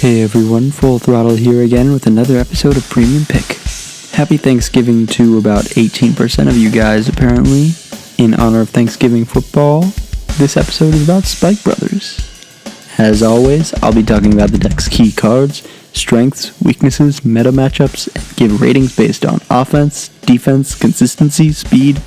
Hey everyone, Full Throttle here again with another episode of Premium Pick. Happy Thanksgiving to about 18% of you guys, apparently. In honor of Thanksgiving football, this episode is about Spike Brothers. As always, I'll be talking about the deck's key cards, strengths, weaknesses, meta matchups, and give ratings based on offense, defense, consistency, speed,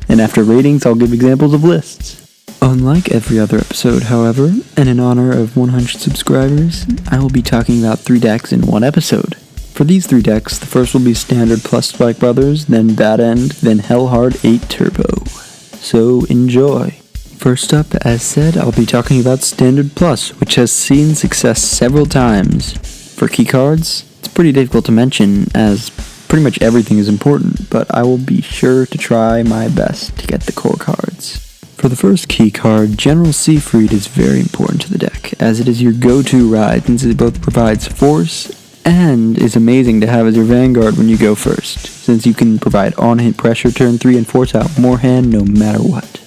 and after ratings, I'll give examples of lists. Unlike every other episode, however, and in honor of 100 subscribers, I will be talking about 3 decks in one episode. For these 3 decks, the first will be Standard plus Spike Brothers, then Bad End, then Hellhard 8 Turbo. So enjoy! First up, as said, I'll be talking about Standard Plus, which has seen success several times. For key cards, it's pretty difficult to mention, as pretty much everything is important, but I will be sure to try my best to get the core cards. For the first key card, General Siegfried is very important to the deck, as it is your go-to ride since it both provides force and is amazing to have as your vanguard when you go first, since you can provide on-hit pressure turn 3 and force out more hand no matter what.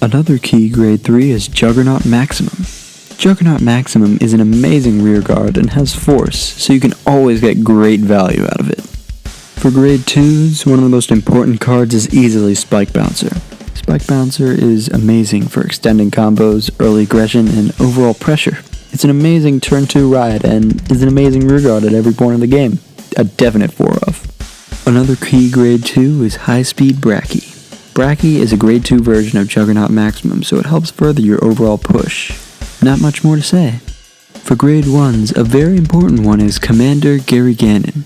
Another key grade 3 is Juggernaut Maximum. Juggernaut Maximum is an amazing rearguard and has force, so you can always get great value out of it. For grade 2s, one of the most important cards is easily Spike Bouncer. Spike Bouncer is amazing for extending combos, early aggression, and overall pressure. It's an amazing turn 2 ride and is an amazing rearguard at every point of the game. A definite 4-of. Another key grade 2 is High Speed Bracky. Bracky is a grade 2 version of Juggernaut Maximum, so it helps further your overall push. Not much more to say. For grade 1s, a very important one is Commander Gary Gannon.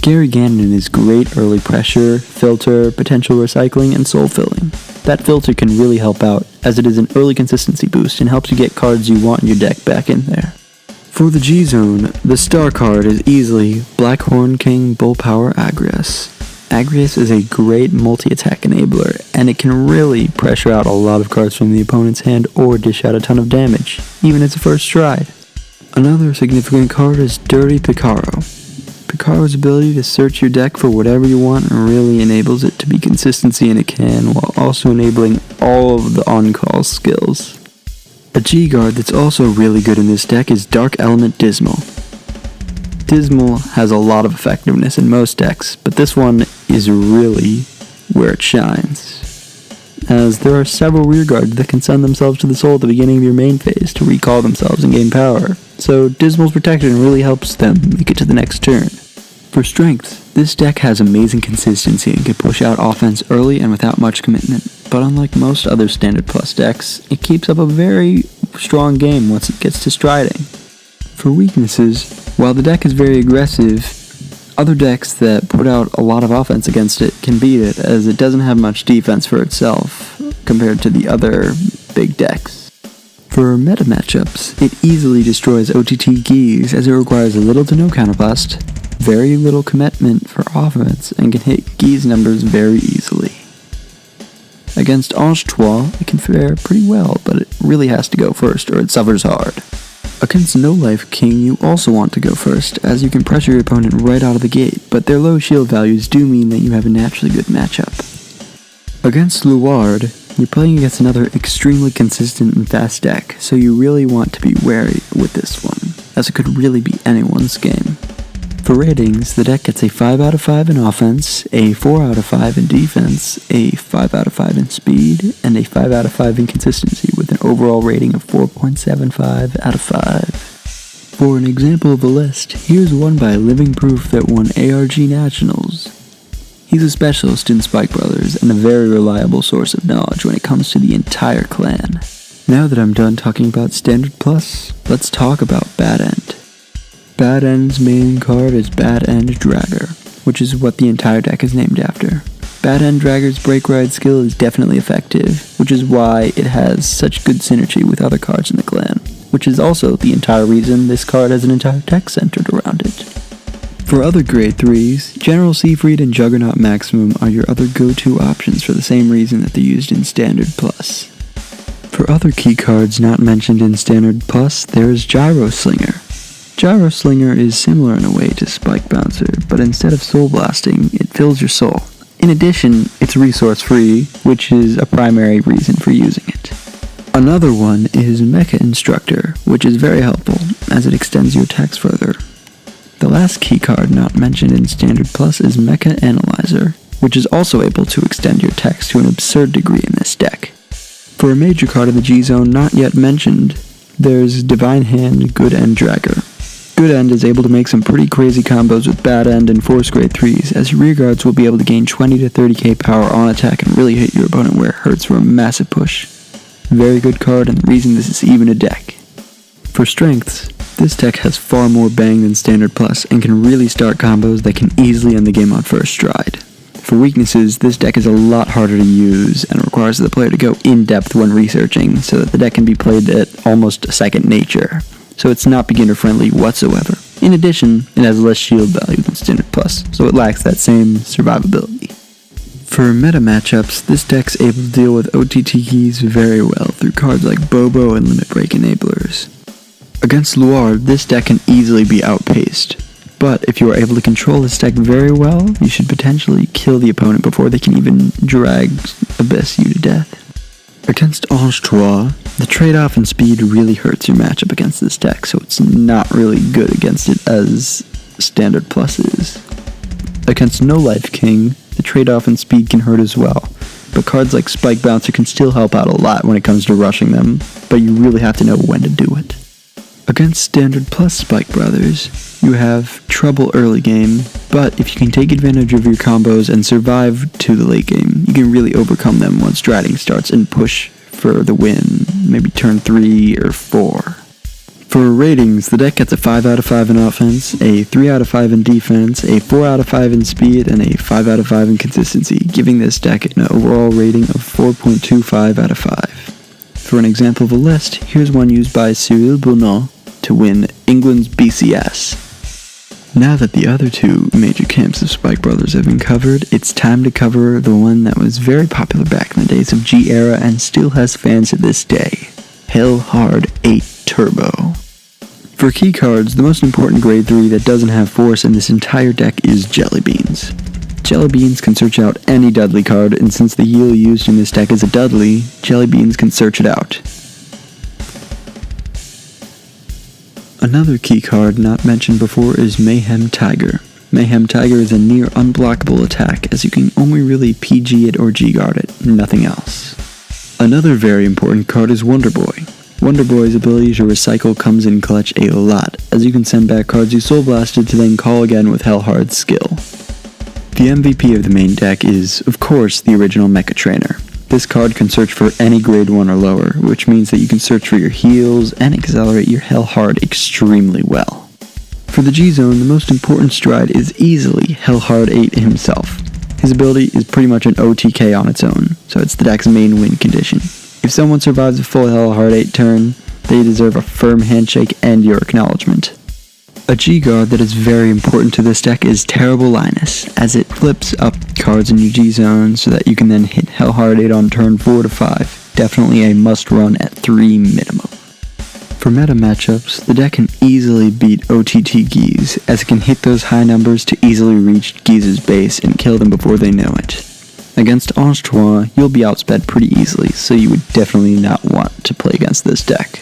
Gary Gannon is great early pressure, filter, potential recycling, and soul filling. That filter can really help out, as it is an early consistency boost and helps you get cards you want in your deck back in there. For the G-Zone, the star card is easily Black Horn King Bull Power Agrias. Agrias is a great multi-attack enabler, and it can really pressure out a lot of cards from the opponent's hand or dish out a ton of damage, even as a first stride. Another significant card is Dirty Picaro. Picaro's ability to search your deck for whatever you want really enables it to be consistency in a can, while also enabling all of the on-call skills. A G-Guard that's also really good in this deck is Dark Element Dismal. Dismal has a lot of effectiveness in most decks, but this one is really where it shines, as there are several rearguards that can send themselves to the soul at the beginning of your main phase to recall themselves and gain power, so Dismal's protection really helps them make it to the next turn. For strength, this deck has amazing consistency and can push out offense early and without much commitment, but unlike most other Standard Plus decks, it keeps up a very strong game once it gets to striding. For weaknesses, while the deck is very aggressive, other decks that put out a lot of offense against it can beat it, as it doesn't have much defense for itself compared to the other big decks. For meta matchups, it easily destroys OTT Geese, as it requires little to no counterblast, very little commitment for offense, and can hit Geese numbers very easily. Against Ange Trois, it can fare pretty well, but it really has to go first or it suffers hard. Against No Life King, you also want to go first, as you can pressure your opponent right out of the gate, but their low shield values do mean that you have a naturally good matchup. Against Luard, you're playing against another extremely consistent and fast deck, so you really want to be wary with this one, as it could really be anyone's game. For ratings, the deck gets a 5 out of 5 in offense, a 4 out of 5 in defense, a 5 out of 5 in speed, and a 5 out of 5 in consistency, with an overall rating of 4.75 out of 5. For an example of a list, here's one by Living Proof that won ARG Nationals. He's a specialist in Spike Brothers and a very reliable source of knowledge when it comes to the entire clan. Now that I'm done talking about Standard Plus, let's talk about Bad End. Bad End's main card is Bad End Dragger, which is what the entire deck is named after. Bad End Dragger's Break Ride skill is definitely effective, which is why it has such good synergy with other cards in the clan, which is also the entire reason this card has an entire deck centered around it. For other grade 3s, General Siegfried and Juggernaut Maximum are your other go-to options for the same reason that they're used in Standard Plus. For other key cards not mentioned in Standard Plus, there is Gyro Slinger. Gyro Slinger is similar in a way to Spike Bouncer, but instead of soul blasting, it fills your soul. In addition, it's resource free, which is a primary reason for using it. Another one is Mecha Instructor, which is very helpful as it extends your attacks further. The last key card not mentioned in Standard Plus is Mecha Analyzer, which is also able to extend your attacks to an absurd degree in this deck. For a major card in the G-Zone not yet mentioned, there's Divine Hand, Good End Dragger. Good End is able to make some pretty crazy combos with Bad End and Force Grade 3s, as your rear guards will be able to gain 20 to 30k power on attack and really hit your opponent where it hurts for a massive push. Very good card and the reason this is even a deck. For strengths, this deck has far more bang than Standard Plus and can really start combos that can easily end the game on first stride. For weaknesses, this deck is a lot harder to use and requires the player to go in-depth when researching so that the deck can be played at almost a second nature, so it's not beginner-friendly whatsoever. In addition, it has less shield value than Standard Plus, so it lacks that same survivability. For meta matchups, this deck's able to deal with OTT keys very well through cards like Bobo and Limit Break enablers. Against Luard, this deck can easily be outpaced, but if you are able to control this deck very well, you should potentially kill the opponent before they can even drag Abyss you to death. Against Ange 3, the trade-off in speed really hurts your matchup against this deck, so it's not really good against it as Standard Plus is. Against No Life King, the trade-off in speed can hurt as well, but cards like Spike Bouncer can still help out a lot when it comes to rushing them, but you really have to know when to do it. Against Standard Plus Spike Brothers, you have trouble early game, but if you can take advantage of your combos and survive to the late game, you can really overcome them once Striding starts and push for the win, maybe turn 3 or 4. For ratings, the deck gets a 5 out of 5 in offense, a 3 out of 5 in defense, a 4 out of 5 in speed, and a 5 out of 5 in consistency, giving this deck an overall rating of 4.25 out of 5. For an example of a list, here's one used by Cyril Bourneau to win England's BCS. Now that the other two major camps of Spike Brothers have been covered, it's time to cover the one that was very popular back in the days of G-Era and still has fans to this day, Hell Hard 8 Turbo. For key cards, the most important grade 3 that doesn't have force in this entire deck is Jelly Beans. Jelly Beans can search out any Dudley card, and since the heal used in this deck is a Dudley, Jelly Beans can search it out. Another key card not mentioned before is Mayhem Tiger. Mayhem Tiger is a near unblockable attack, as you can only really PG it or G-guard it, nothing else. Another very important card is Wonder Boy. Wonder Boy's ability to recycle comes in clutch a lot, as you can send back cards you Soul Blasted to then call again with Hellhard's skill. The MVP of the main deck is, of course, the original Mecha Trainer. This card can search for any grade 1 or lower, which means that you can search for your heals and accelerate your Hellhard extremely well. For the G-Zone, the most important stride is easily Hellhard 8 himself. His ability is pretty much an OTK on its own, so it's the deck's main win condition. If someone survives a full Hellhard 8 turn, they deserve a firm handshake and your acknowledgement. A G-Guard that is very important to this deck is Terrible Linus, as it flips up cards in your G-Zone so that you can then hit Hellhard 8 on turn 4 to 5. Definitely a must-run at 3 minimum. For meta matchups, the deck can easily beat OTT Geese, as it can hit those high numbers to easily reach Geese's base and kill them before they know it. Against Ange 3, you'll be outsped pretty easily, so you would definitely not want to play against this deck.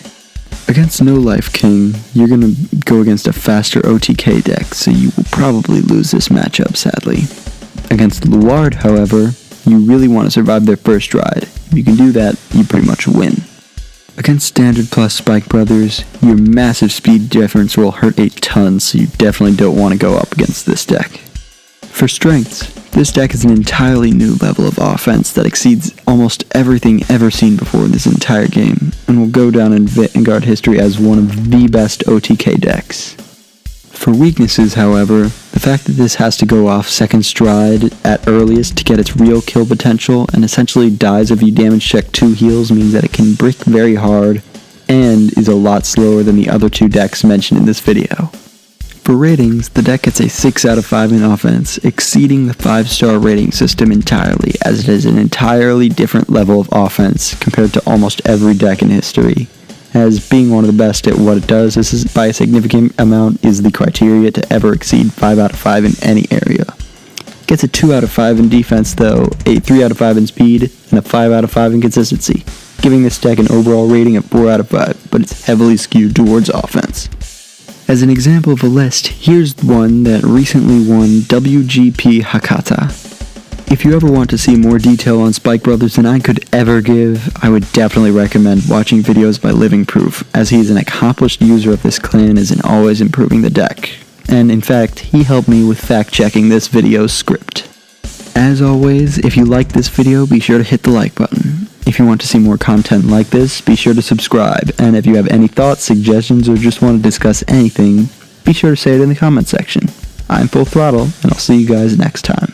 Against No Life King, you're going to go against a faster OTK deck, so you will probably lose this matchup, sadly. Against Luard, however, you really want to survive their first ride. If you can do that, you pretty much win. Against Standard Plus Spike Brothers, your massive speed difference will hurt a ton, so you definitely don't want to go up against this deck. For strengths, this deck is an entirely new level of offense that exceeds almost everything ever seen before in this entire game, and will go down in Vanguard history as one of the best OTK decks. For weaknesses, however, the fact that this has to go off second stride at earliest to get its real kill potential, and essentially dies if you damage check 2 heals, means that it can brick very hard, and is a lot slower than the other 2 decks mentioned in this video. For ratings, the deck gets a 6 out of 5 in offense, exceeding the 5-star rating system entirely, as it is an entirely different level of offense compared to almost every deck in history. As being one of the best at what it does, this is by a significant amount is the criteria to ever exceed 5 out of 5 in any area. It gets a 2 out of 5 in defense though, a 3 out of 5 in speed, and a 5 out of 5 in consistency. giving this deck an overall rating of 4 out of 5, but it's heavily skewed towards offense. As an example of a list, here's one that recently won WGP Hakata. If you ever want to see more detail on Spike Brothers than I could ever give, I would definitely recommend watching videos by Living Proof, as he is an accomplished user of this clan and is always improving the deck. And in fact, he helped me with fact-checking this video's script. As always, if you liked this video, be sure to hit the like button. If you want to see more content like this, be sure to subscribe, and if you have any thoughts, suggestions, or just want to discuss anything, be sure to say it in the comment section. I'm Full Throttle, and I'll see you guys next time.